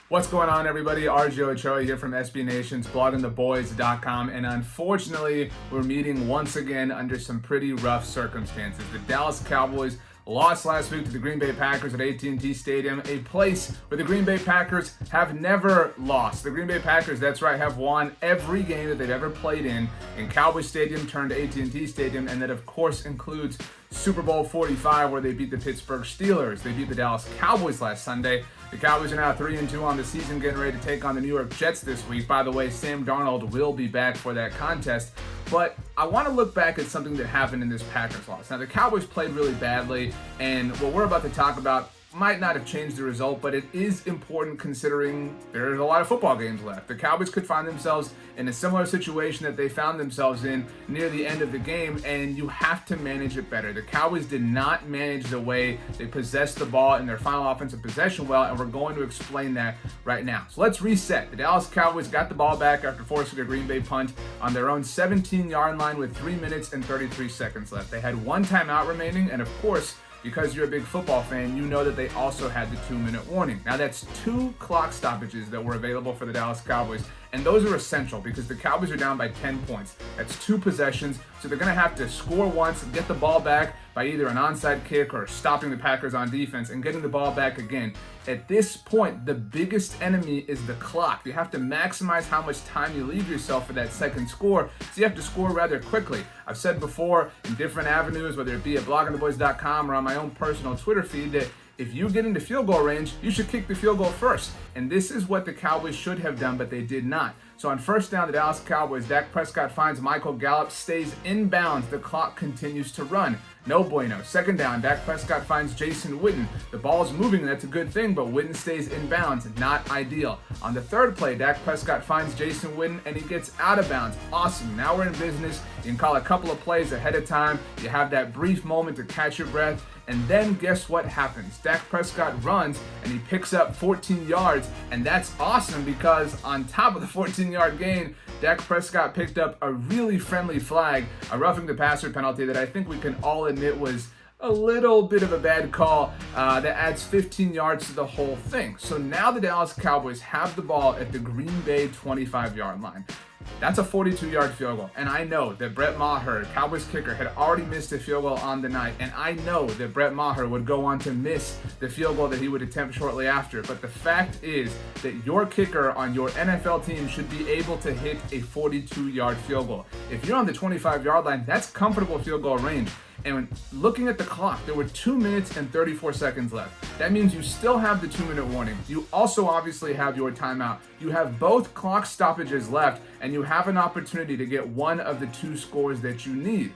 What's going on, everybody? Ochoa here from SB Nation's bloggingtheboys.com, and unfortunately, we're meeting once again under some pretty rough circumstances. The Dallas Cowboys lost last week to the Green Bay Packers at AT&T Stadium, a place where the Green Bay Packers have never lost. The Green Bay Packers, that's right, have won every game that they've ever played in Cowboys Stadium turned AT&T Stadium, and that, of course, includes Super Bowl 45, where they beat the Pittsburgh Steelers. They beat the Dallas Cowboys last Sunday. The Cowboys are now 3-2 on the season, getting ready to take on the New York Jets this week. By the way, Sam Darnold will be back for that contest. But I want to look back at something that happened in this Packers loss. Now, the Cowboys played really badly, and what we're about to talk about might not have changed the result, but it is important considering there's a lot of football games left. The Cowboys could find themselves in a similar situation that they found themselves in near the end of the game, and you have to manage it better. The Cowboys did not manage the way they possessed the ball in their final offensive possession well, and we're going to explain that right now. So let's reset. The Dallas Cowboys got the ball back after forcing a Green Bay punt on their own 17-yard line with 3 minutes and 33 seconds left. They had one timeout remaining, and of course, because you're a big football fan, you know that they also had the 2-minute warning. Now, that's 2 clock stoppages that were available for the Dallas Cowboys, and those are essential because the Cowboys are down by 10 points. That's 2 possessions, so they're going to have to score once, get the ball back by either an onside kick or stopping the Packers on defense and getting the ball back again. At this point, the biggest enemy is the clock. You have to maximize how much time you leave yourself for that second score, so you have to score rather quickly. I've said before in different avenues, whether it be at bloggingtheboys.com or on my own personal Twitter feed, that if you get into field goal range, you should kick the field goal first. And this is what the Cowboys should have done, but they did not. So on first down, the Dallas Cowboys, Dak Prescott finds Michael Gallup, stays in bounds. The clock continues to run. No bueno. Second down, Dak Prescott finds Jason Witten. The ball's moving, that's a good thing, but Witten stays in bounds. Not ideal. On the third play, Dak Prescott finds Jason Witten, and he gets out of bounds. Awesome. Now we're in business. You can call a couple of plays ahead of time. You have that brief moment to catch your breath. And then guess what happens? Dak Prescott runs, and he picks up 14 yards, and that's awesome because on top of the 14-yard gain, Dak Prescott picked up a really friendly flag, a roughing the passer penalty that I think we can all admit was a little bit of a bad call that adds 15 yards to the whole thing. So now the Dallas Cowboys have the ball at the Green Bay 25-yard line. That's a 42-yard field goal, and I know that Brett Maher, Cowboys kicker, had already missed a field goal on the night, and I know that Brett Maher would go on to miss the field goal that he would attempt shortly after, but the fact is that your kicker on your NFL team should be able to hit a 42-yard field goal. If you're on the 25-yard line, that's comfortable field goal range. And looking at the clock, there were 2 minutes and 34 seconds left. That means you still have the 2-minute warning. You also obviously have your timeout. You have both clock stoppages left, and you have an opportunity to get one of the 2 scores that you need.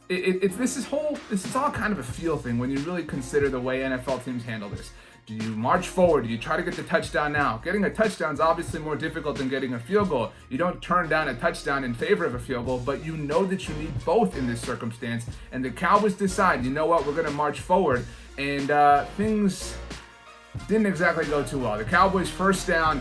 This is all kind of a feel thing when you really consider the way NFL teams handle this. Do you march forward? Do you try to get the touchdown now? Getting a touchdown is obviously more difficult than getting a field goal. You don't turn down a touchdown in favor of a field goal, but you know that you need both in this circumstance. And the Cowboys decide, you know what, we're going to march forward. And things didn't exactly go too well. The Cowboys first down,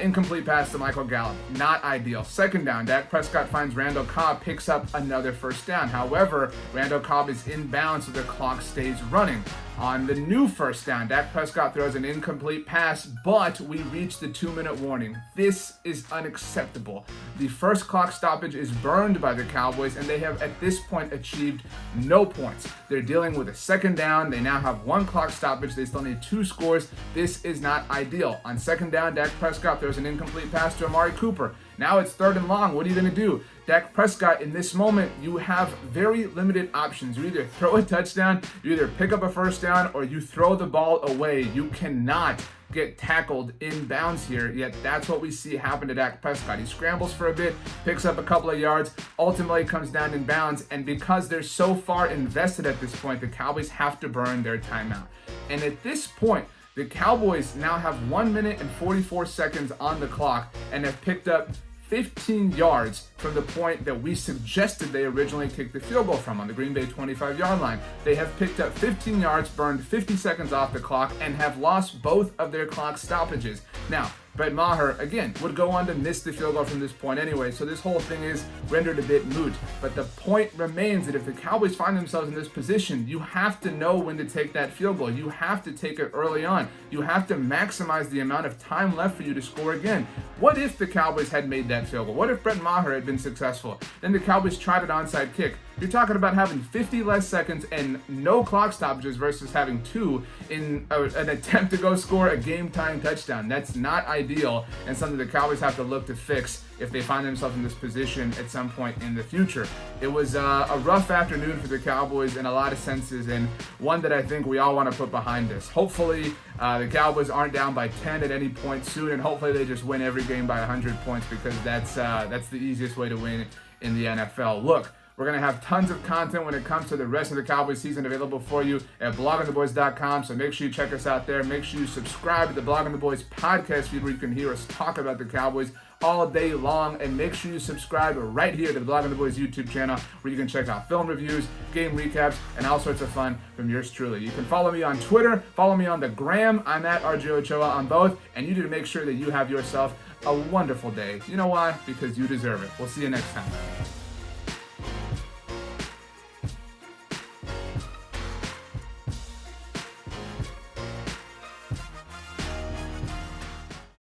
incomplete pass to Michael Gallup. Not ideal. Second down, Dak Prescott finds Randall Cobb, picks up another first down. However, Randall Cobb is in bounds, so the clock stays running. On the new first down, Dak Prescott throws an incomplete pass, but we reach the 2-minute warning. This is unacceptable. The first clock stoppage is burned by the Cowboys, and they have at this point achieved no points. They're dealing with a second down. They now have 1 clock stoppage. They still need 2 scores. This is not ideal. On second down, Dak Prescott throws an incomplete pass to Amari Cooper. Now it's 3rd and long. What are you going to do? Dak Prescott, in this moment, you have very limited options. You either throw a touchdown, you either pick up a first down, or you throw the ball away. You cannot get tackled in bounds here, yet that's what we see happen to Dak Prescott. He scrambles for a bit, picks up a couple of yards, ultimately comes down in bounds, and because they're so far invested at this point, the Cowboys have to burn their timeout. And at this point, the Cowboys now have 1 minute and 44 seconds on the clock and have picked up 15 yards from the point that we suggested they originally kicked the field goal from on the Green Bay 25-yard line. They have picked up 15 yards, burned 50 seconds off the clock, and have lost both of their clock stoppages. Now, Brett Maher, again, would go on to miss the field goal from this point anyway, so this whole thing is rendered a bit moot. But the point remains that if the Cowboys find themselves in this position, you have to know when to take that field goal. You have to take it early on. You have to maximize the amount of time left for you to score again. What if the Cowboys had made that field goal? What if Brett Maher had been successful? Then the Cowboys tried an onside kick. You're talking about having 50 less seconds and no clock stoppages versus having 2 in an attempt to go score a game-tying touchdown. That's not ideal and something the Cowboys have to look to fix if they find themselves in this position at some point in the future. It was a rough afternoon for the Cowboys in a lot of senses, and one that I think we all want to put behind us. Hopefully, the Cowboys aren't down by 10 at any point soon, and hopefully they just win every game by 100 points, because that's the easiest way to win in the NFL. Look, we're going to have tons of content when it comes to the rest of the Cowboys season available for you at bloggingtheboys.com, so make sure you check us out there. Make sure you subscribe to the Blogging the Boys podcast feed where you can hear us talk about the Cowboys all day long, and make sure you subscribe right here to the Blogging the Boys YouTube channel where you can check out film reviews, game recaps, and all sorts of fun from yours truly. You can follow me on Twitter, follow me on the gram. I'm at RJ Ochoa on both, and you need to make sure that you have yourself a wonderful day. You know why? Because you deserve it. We'll see you next time.